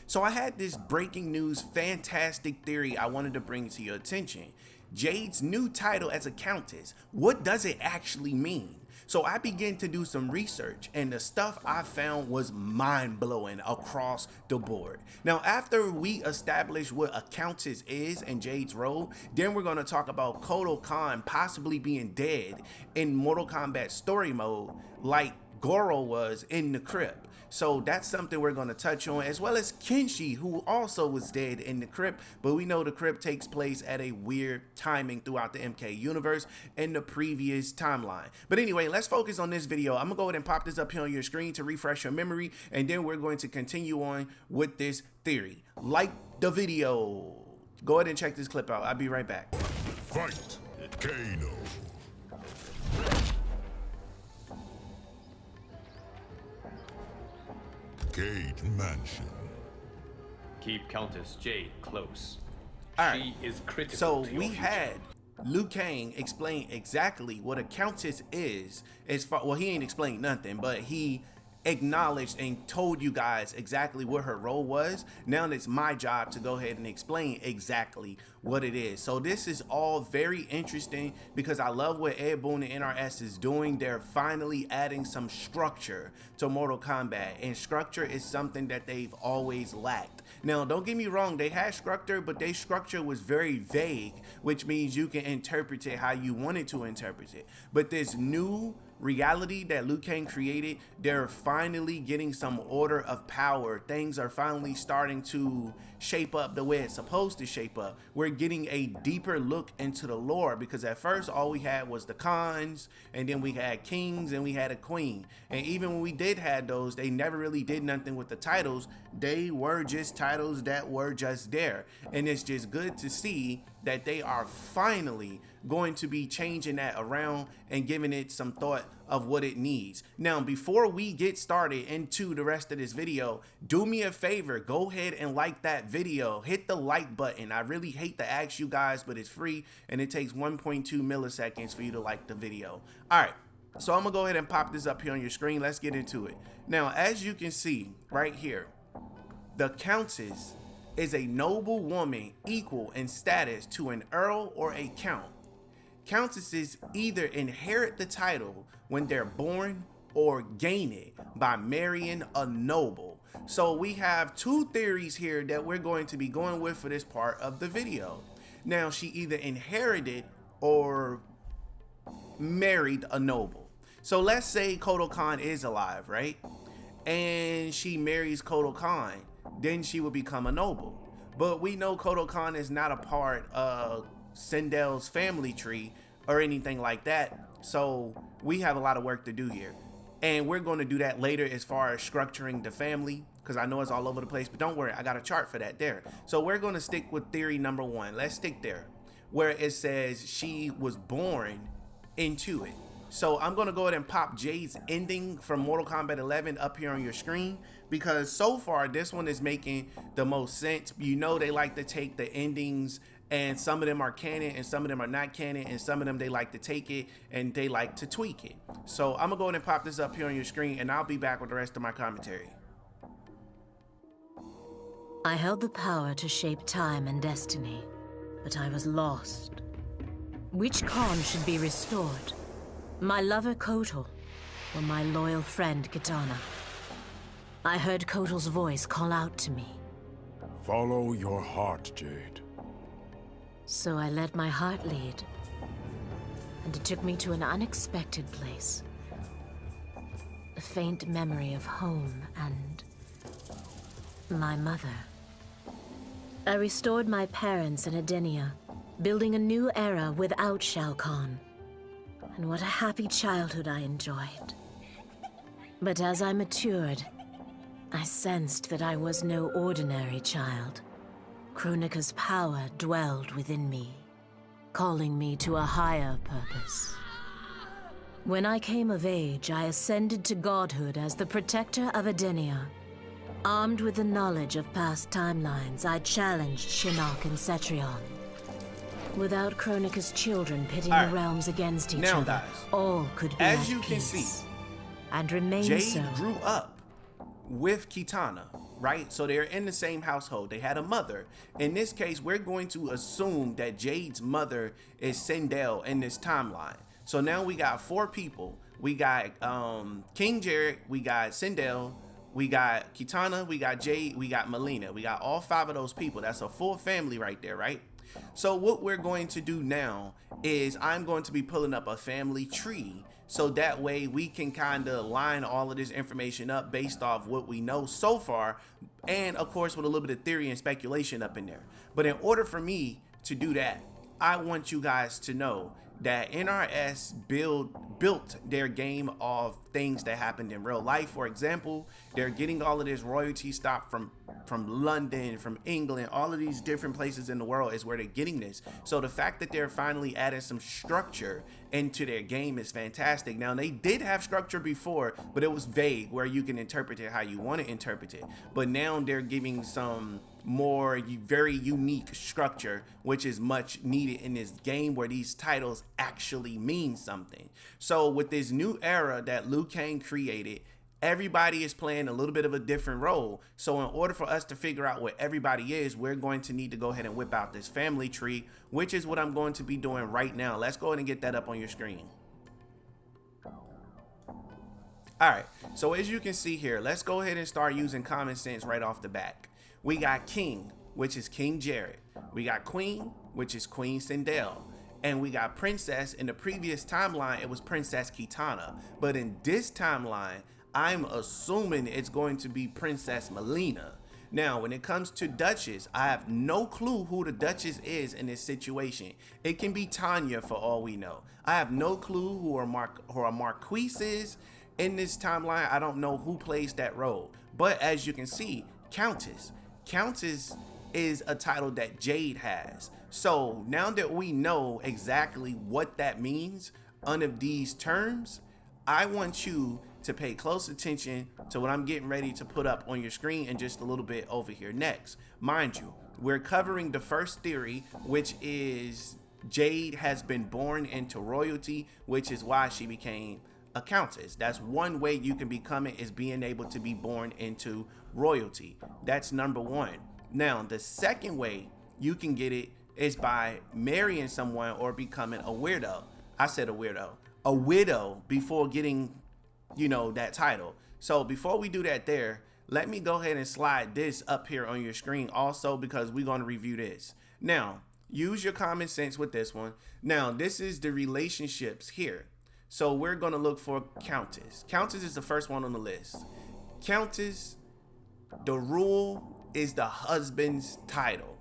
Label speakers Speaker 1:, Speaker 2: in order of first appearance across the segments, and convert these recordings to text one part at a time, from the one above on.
Speaker 1: So I had this breaking news, fantastic theory I wanted to bring to your attention. Jade's new title as a Countess, what does it actually mean? So I began to do some research, and the stuff I found was mind-blowing across the board. Now, after we establish what a Countess is and Jade's role, then we're going to talk about Kotal Khan possibly being dead in Mortal Kombat story mode like Goro was in the crypt. So that's something we're going to touch on, as well as Kenshi, who also was dead in the crypt, but we know the crypt takes place at a weird timing throughout the MK universe in the previous timeline. But anyway, let's focus on this video. I'm gonna go ahead and pop this up here on your screen to refresh your memory, and then we're going to continue on with this theory. Like the video. Go ahead and check this clip out. I'll be right back.
Speaker 2: Fight, Kano. Jade Mansion.
Speaker 3: Keep Countess Jade close.
Speaker 1: All right.
Speaker 3: She is critical.
Speaker 1: So
Speaker 3: to your
Speaker 1: we
Speaker 3: future.
Speaker 1: had Liu Kang explain exactly what a Countess is. As far, well, he ain't explained nothing, but he acknowledged and told you guys exactly what her role was. Now it's my job to go ahead and explain exactly what it is. So this is all very interesting because I love what Ed Boon and NRS is doing. They're finally adding some structure to Mortal Kombat, and structure is something that they've always lacked. Now, don't get me wrong, they had structure, but their structure was very vague, which means you can interpret it how you wanted to interpret it. But this new reality that Liu Kang created, they're finally getting some order of power. Things are finally starting to shape up the way it's supposed to shape up. We're getting a deeper look into the lore, because at first all we had was the Khans, and then we had kings, and we had a queen. And even when we did have those, they never really did nothing with the titles. They were just titles that were just there. And it's just good to see that they are finally going to be changing that around and giving it some thought of what it needs. Now, before we get started into the rest of this video, do me a favor, go ahead and like that video, hit the like button. I really hate to ask you guys, but it's free and it takes 1.2 milliseconds for you to like the video. All right, so I'm gonna go ahead and pop this up here on your screen. Let's get into it. Now, as you can see right here, the Countess is a noble woman equal in status to an earl or a count. Countesses either inherit the title when they're born or gain it by marrying a noble. So we have two theories here that we're going to be going with for this part of the video. Now, she either inherited or married a noble. So let's say Kotal Khan is alive, right? And she marries Kotal Khan, then she would become a noble. But we know Kotal Khan is not a part of Sindel's family tree or anything like that. So we have a lot of work to do here. And we're going to do that later as far as structuring the family, because I know it's all over the place, but don't worry, I got a chart for that there. So we're going to stick with theory number one. Let's stick there, where it says she was born into it. So I'm going to go ahead and pop Jade's ending from Mortal Kombat 11 up here on your screen, because so far this one is making the most sense. You know, they like to take the endings, and some of them are canon and some of them are not canon, and some of them they like to take it and they like to tweak it. So I'm gonna go ahead and pop this up here on your screen, and I'll be back with the rest of my commentary.
Speaker 4: I held the power to shape time and destiny, but I was lost. Which Khan should be restored? My lover Kotal, or my loyal friend Kitana? I heard Kotal's voice call out to me.
Speaker 2: Follow your heart, Jade.
Speaker 4: So I let my heart lead, and it took me to an unexpected place. A faint memory of home and my mother. I restored my parents in Edenia, building a new era without Shao Kahn. And what a happy childhood I enjoyed. But as I matured, I sensed that I was no ordinary child. Kronika's power dwelled within me, calling me to a higher purpose. When I came of age, I ascended to godhood as the protector of Edenia. Armed with the knowledge of past timelines, I challenged Shinnok and Cetrion. Without Kronika's children pitting the realms against each other,
Speaker 1: guys,
Speaker 4: all could be
Speaker 1: as
Speaker 4: at
Speaker 1: you
Speaker 4: peace,
Speaker 1: can see,
Speaker 4: and remain
Speaker 1: Jade
Speaker 4: so.
Speaker 1: grew up with Kitana. right? So they're in the same household. They had a mother. In this case, we're going to assume that Jade's mother is Sindel in this timeline. So now we got 4 people. We got King Jared, we got Sindel, we got Kitana, we got Jade, we got Melina. We got all 5 of those people. That's a full family right there, right? So what we're going to do now is I'm going to be pulling up a family tree, so that way we can kind of line all of this information up based off what we know so far, and of course with a little bit of theory and speculation up in there. But in order for me to do that, I want you guys to know that NRS built their game of things that happened in real life. For example, they're getting all of this royalty stock from London, from England, all of these different places in the world is where they're getting this. So the fact that they're finally adding some structure into their game is fantastic. Now, they did have structure before, but it was vague, where you can interpret it how you want to interpret it. But now they're giving some more very unique structure, which is much needed in this game where these titles actually mean something. So with this new era that Liu Kang created, everybody is playing a little bit of a different role. So in order for us to figure out what everybody is, we're going to need to go ahead and whip out this family tree, which is what I'm going to be doing right now. Let's go ahead and get that up on your screen. All right, so as you can see here, let's go ahead and start using common sense right off the bat. We got King, which is King Jared. We got Queen, which is Queen Sindel. And we got Princess. In the previous timeline, it was Princess Kitana. But in this timeline, I'm assuming it's going to be Princess Melina. Now, when it comes to Duchess, I have no clue who the Duchess is in this situation. It can be Tanya for all we know. I have no clue who a Marquise is in this timeline. I don't know who plays that role. But as you can see, Countess is a title that Jade has. So now that we know exactly what that means under these terms, I want you to pay close attention to what I'm getting ready to put up on your screen in just a little bit over here next. Mind you, we're covering the first theory, which is Jade has been born into royalty, which is why she became a countess. That's one way you can become it, is being able to be born into royalty. That's number 1. Now, the second way you can get it is by marrying someone or becoming a weirdo. I said a weirdo. A widow before getting, that title. So before we do that there, let me go ahead and slide this up here on your screen also, because we're going to review this. Now, use your common sense with this one. Now, this is the relationships here. So we're going to look for Countess. Countess is the first one on the list. Countess, the rule is the husband's title.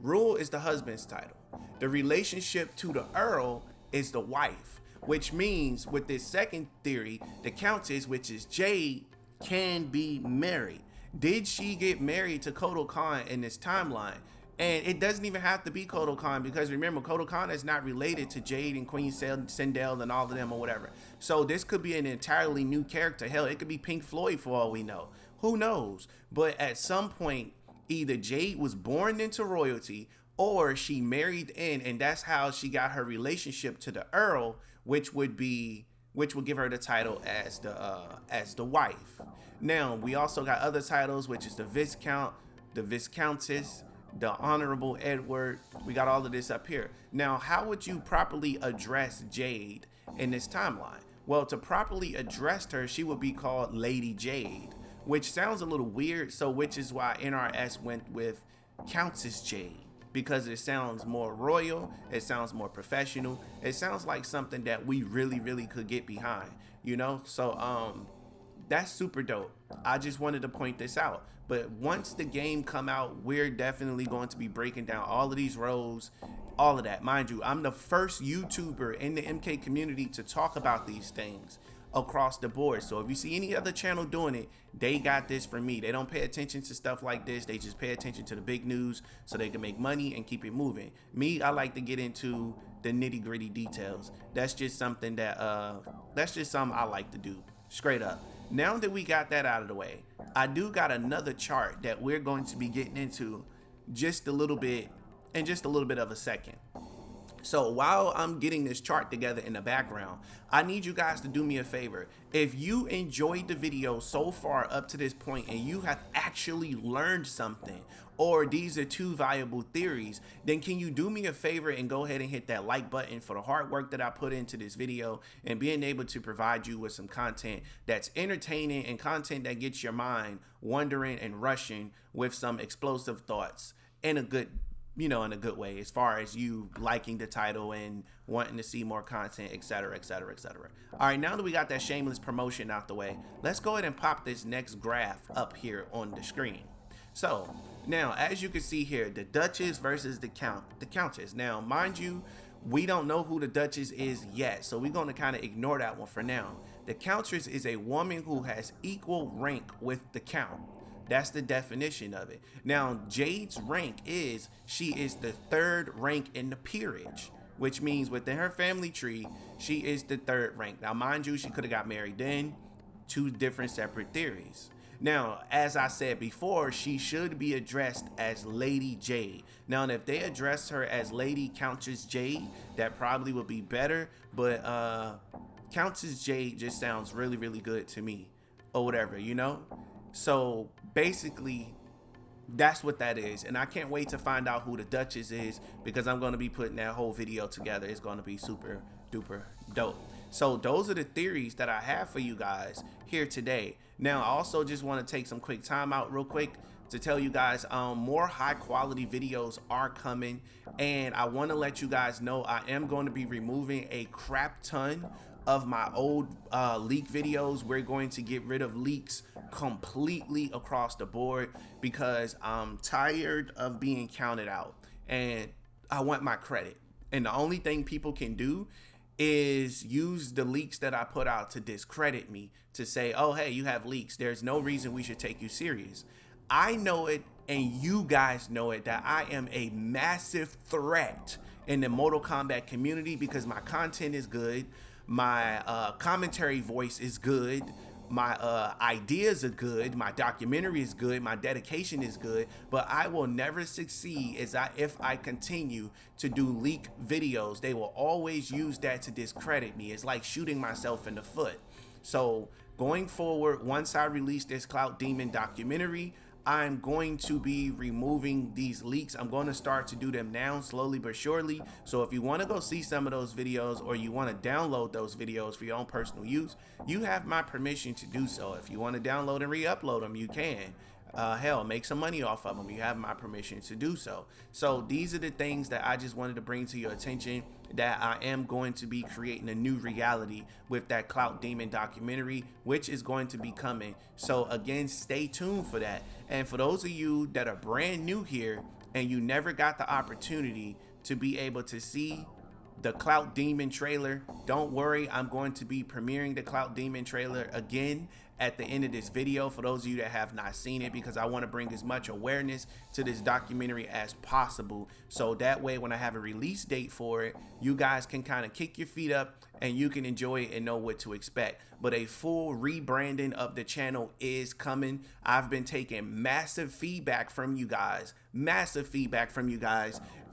Speaker 1: Rule is the husband's title. The relationship to the Earl is the wife, which means with this second theory, the Countess, which is Jade, can be married. Did she get married to Kotal Khan in this timeline? And it doesn't even have to be Kotal Khan, because remember, Kotal Khan is not related to Jade and Queen Sindel and all of them or whatever. So this could be an entirely new character. Hell, it could be Pink Floyd for all we know. Who knows? But at some point, either Jade was born into royalty or she married in, and that's how she got her relationship to the Earl, which would give her the title as the wife. Now, we also got other titles, which is the Viscount, the Viscountess, the Honorable Edward. We got all of this up here. Now, how would you properly address Jade in this timeline? Well, to properly address her, she would be called Lady Jade, which sounds a little weird, so which is why NRS went with Countess Jade, because it sounds more royal, it sounds more professional, it sounds like something that we really could get behind, So that's super dope. I just wanted to point this out. But once the game come out, we're definitely going to be breaking down all of these roles, all of that. Mind you, I'm the first YouTuber in the MK community to talk about these things across the board. So if you see any other channel doing it, they got this from me. They don't pay attention to stuff like this. They just pay attention to the big news so they can make money and keep it moving. Me, I like to get into the nitty-gritty details. That's just something I like to do, straight up. Now that we got that out of the way, I do got another chart that we're going to be getting into just a little bit, in just a little bit of a second. So while I'm getting this chart together in the background, I need you guys to do me a favor. If you enjoyed the video so far up to this point and you have actually learned something, or these are two viable theories, then can you do me a favor and go ahead and hit that like button for the hard work that I put into this video and being able to provide you with some content that's entertaining and content that gets your mind wondering and rushing with some explosive thoughts in a good, in a good way, as far as you liking the title and wanting to see more content, etc., etc., etc. All right, now that we got that shameless promotion out the way, let's go ahead and pop this next graph up here on the screen. So now, as you can see here, the Duchess versus the Countess. Now, mind you, we don't know who the Duchess is yet, so we're going to kind of ignore that one for now. The Countess is a woman who has equal rank with the Count. That's the definition of it. Now, Jade's rank is, she is the third rank in the peerage, which means within her family tree, she is the third rank. Now, mind you, she could have got married then. Two different separate theories. Now, as I said before, she should be addressed as Lady Jade. Now, if they address her as Lady Countess Jade, that probably would be better. But Countess Jade just sounds really, really good to me, or whatever, So basically, that's what that is. And I can't wait to find out who the Duchess is, because I'm going to be putting that whole video together. It's going to be super duper dope. So those are the theories that I have for you guys here today. Now, I also just want to take some quick time out real quick to tell you guys more high quality videos are coming. And I want to let you guys know I am going to be removing a crap ton of my old leak videos. We're going to get rid of leaks completely across the board because I'm tired of being counted out and I want my credit. And the only thing people can do is use the leaks that I put out to discredit me, to say, oh, hey, you have leaks. There's no reason we should take you serious. I know it, and you guys know it, that I am a massive threat in the Mortal Kombat community because my content is good. My commentary voice is good. My ideas are good. My documentary is good. My dedication is good. But I will never succeed if I continue to do leak videos. They will always use that to discredit me. It's like shooting myself in the foot. So going forward, once I release this Clout Demon documentary, I'm going to be removing these leaks. I'm going to start to do them now, slowly but surely. So if you want to go see some of those videos, or you want to download those videos for your own personal use, you have my permission to do so. If you want to download and re-upload them, you can. Hell, make some money off of them. You have my permission to do so. So these are the things that I just wanted to bring to your attention, that I am going to be creating a new reality with that Clout Demon documentary, which is going to be coming. So again, stay tuned for that. And for those of you that are brand new here and you never got the opportunity to be able to see the Clout Demon trailer, don't worry, I'm going to be premiering the Clout Demon trailer again at the end of this video for those of you that have not seen it, because I want to bring as much awareness to this documentary as possible, so that way when I have a release date for it, you guys can kind of kick your feet up and you can enjoy it and know what to expect. But a full rebranding of the channel is coming. I've been taking massive feedback from you guys,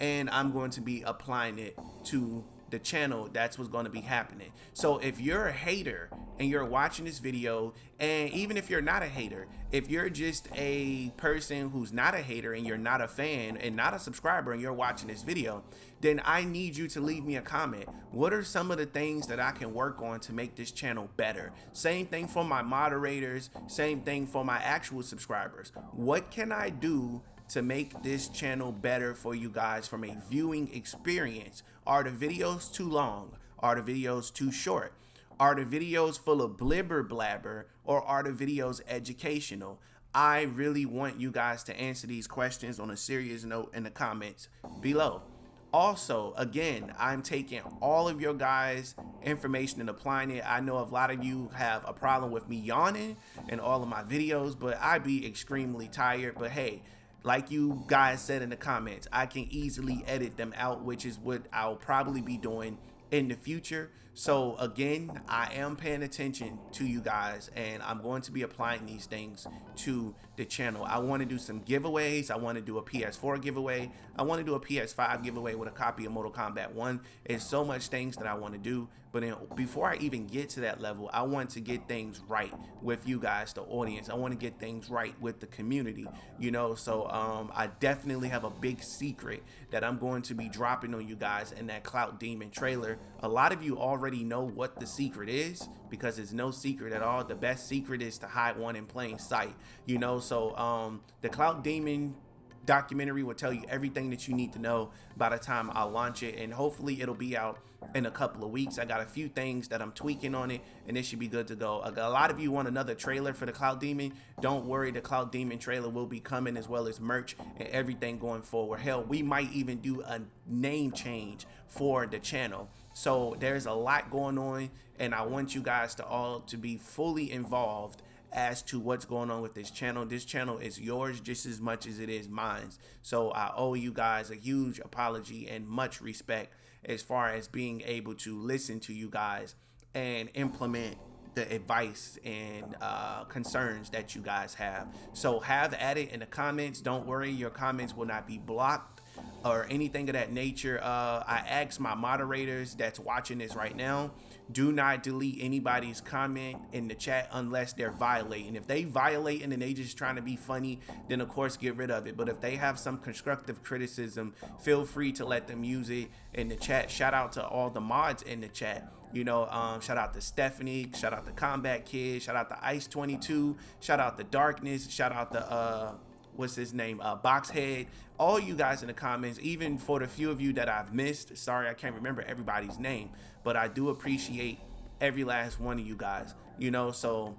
Speaker 1: and I'm going to be applying it to the channel. That's what's going to be happening. So if you're a hater and you're watching this video, and even if you're not a hater, if you're just a person who's not a hater and you're not a fan and not a subscriber and you're watching this video, then I need you to leave me a comment. What are some of the things that I can work on to make this channel better? Same thing for my moderators, same thing for my actual subscribers. What can I do to make this channel better for you guys from a viewing experience? Are the videos too long? Are the videos too short? Are the videos full of blibber blabber, or are the videos educational? I really want you guys to answer these questions on a serious note in the comments below. Also, again, I'm taking all of your guys' information and applying it. I know a lot of you have a problem with me yawning in all of my videos, but I be extremely tired. But hey, like you guys said in the comments, I can easily edit them out, which is what I'll probably be doing in the future. So again, I am paying attention to you guys, and I'm going to be applying these things to the channel. I want to do some giveaways. I want to do a PS4 giveaway. I want to do a PS5 giveaway with a copy of Mortal Kombat 1. There's so much things that I want to do, but then before I even get to that level, I want to get things right with you guys, the audience. I want to get things right with the community, you know. So I definitely have a big secret that I'm going to be dropping on you guys in that Clout Demon trailer. A lot of you already know what the secret is, because it's no secret at all. The best secret is to hide one in plain sight, you know. So the Clout Demon documentary will tell you everything that you need to know by the time I launch it, and hopefully it'll be out in a couple of weeks. I got a few things that I'm tweaking on it, and it should be good to go. A lot of you want another trailer for the Clout Demon. Don't worry, the Clout Demon trailer will be coming, as well as merch and everything going forward. Hell, we might even do a name change for the channel. So there's a lot going on, and I want you guys to all to be fully involved as to what's going on with this channel. This channel is yours just as much as it is mine. So I owe you guys a huge apology and much respect as far as being able to listen to you guys and implement the advice and concerns that you guys have. So have at it in the comments. Don't worry, your comments will not be blocked or anything of that nature. I asked my moderators that's watching this right now, do not delete anybody's comment in the chat unless they're violating. If they violate and they just trying to be funny, then of course get rid of it. But if they have some constructive criticism, feel free to let them use it in the chat. Shout out to all the mods in the chat. You know, shout out to Stephanie, shout out to Combat Kid, shout out to Ice22, shout out to Darkness, shout out to what's his name, Boxhead. All you guys in the comments, even for the few of you that I've missed, sorry I can't remember everybody's name, but I do appreciate every last one of you guys, you know. So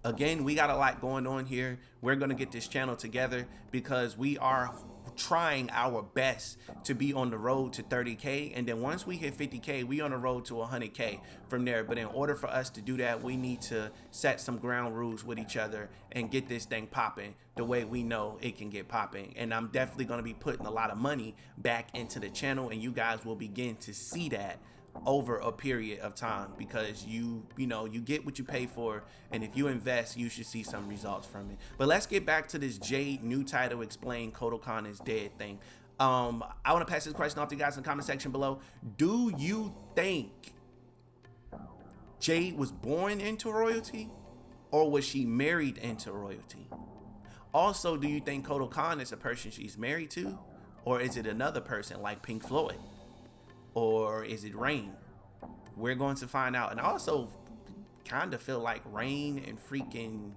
Speaker 1: again, we got a lot going on here. We're gonna get this channel together because we are trying our best to be on the road to 30K, and then once we hit 50K, we on the road to 100K from there. But in order for us to do that, we need to set some ground rules with each other and get this thing popping the way we know it can get popping. And I'm definitely going to be putting a lot of money back into the channel, and you guys will begin to see that over a period of time, because you know, you get what you pay for, and if you invest, you should see some results from it. But let's get back to this Jade new title explain Kotal Khan is dead thing. I want to pass this question off to you guys in the comment section below. Do you think Jade was born into royalty, or was she married into royalty? Also, do you think Kotal Khan is a person she's married to, or is it another person like Pink Floyd? Or is it Rain? We're going to find out. And I also kind of feel like Rain and freaking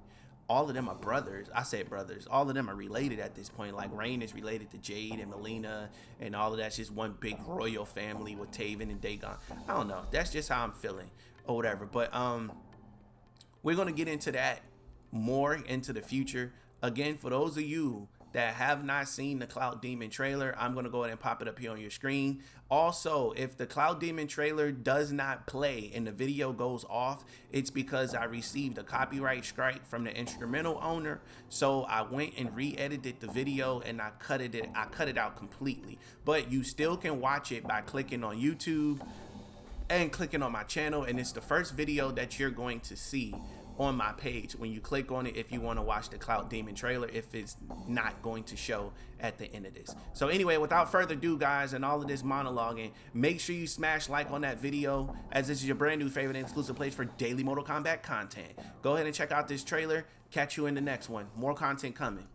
Speaker 1: all of them are brothers. I said brothers. All of them are related at this point. Like Rain is related to Jade and Melina, and all of that's just one big royal family with Taven and Dagon. I don't know. That's just how I'm feeling or whatever. But we're going to get into that more into the future. Again, for those of you that have not seen the Clout Demon trailer, I'm going to go ahead and pop it up here on your screen. Also, if the Clout Demon trailer does not play and the video goes off, it's because I received a copyright strike from the instrumental owner. So I went and re-edited the video and I cut it out completely. But you still can watch it by clicking on YouTube and clicking on my channel, and it's the first video that you're going to see on my page when you click on it, if you want to watch the Clout Demon trailer, if it's not going to show at the end of this. So anyway, without further ado, guys, and all of this monologuing, make sure you smash like on that video, as this is your brand new favorite and exclusive place for daily Mortal Kombat content. Go ahead and check out this trailer. Catch you in the next one. More content coming.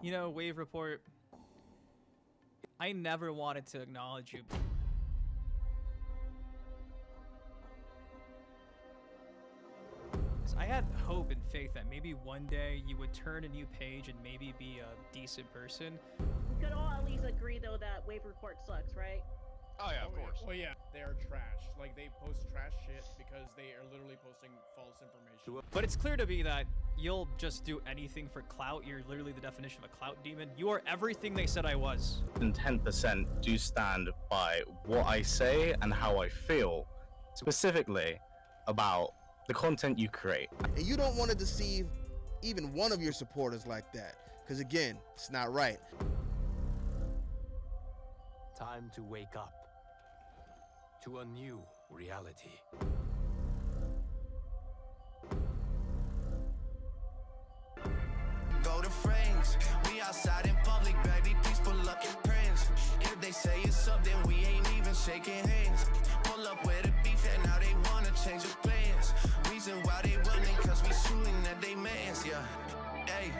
Speaker 5: You know, Wave Report, I never wanted to acknowledge you. I had hope and faith that maybe one day you would turn a new page and maybe be a decent person.
Speaker 6: We could all at least agree, though, that Wave Report sucks, right?
Speaker 7: Oh yeah, of course.
Speaker 8: Well, yeah, they are trash. Like, they post trash shit because they are literally posting false information.
Speaker 5: But it's clear to me that you'll just do anything for clout. You're literally the definition of a clout demon. You are everything they said I was.
Speaker 9: And 10% do stand by what I say and how I feel, specifically about the content you create.
Speaker 10: And you don't want to deceive even one of your supporters like that, because again, it's not right.
Speaker 11: Time to wake up.
Speaker 7: to a new reality.
Speaker 11: Go to frames, we outside in public, baby, please pull up your prints. If they say it's up, then we ain't even shaking hands. Pull up with a beef and now they wanna change the plans. Reason why they running, cause we shooting at they mans, yeah. Hey,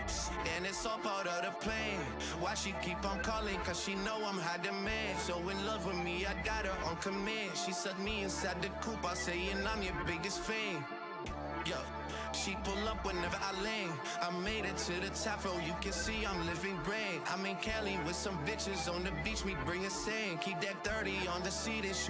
Speaker 11: and it's all part of the plan. Why she keep on calling, cause she know I'm high demand. So in love with me, I got her on command. She sucked me inside the coop, I say, and I'm your biggest fan. Yo, she pull up whenever I land. I made it to the top, so you can see I'm living grand. I'm in Cali with some bitches on the beach, me bring a sand. Keep that 30 on the seat and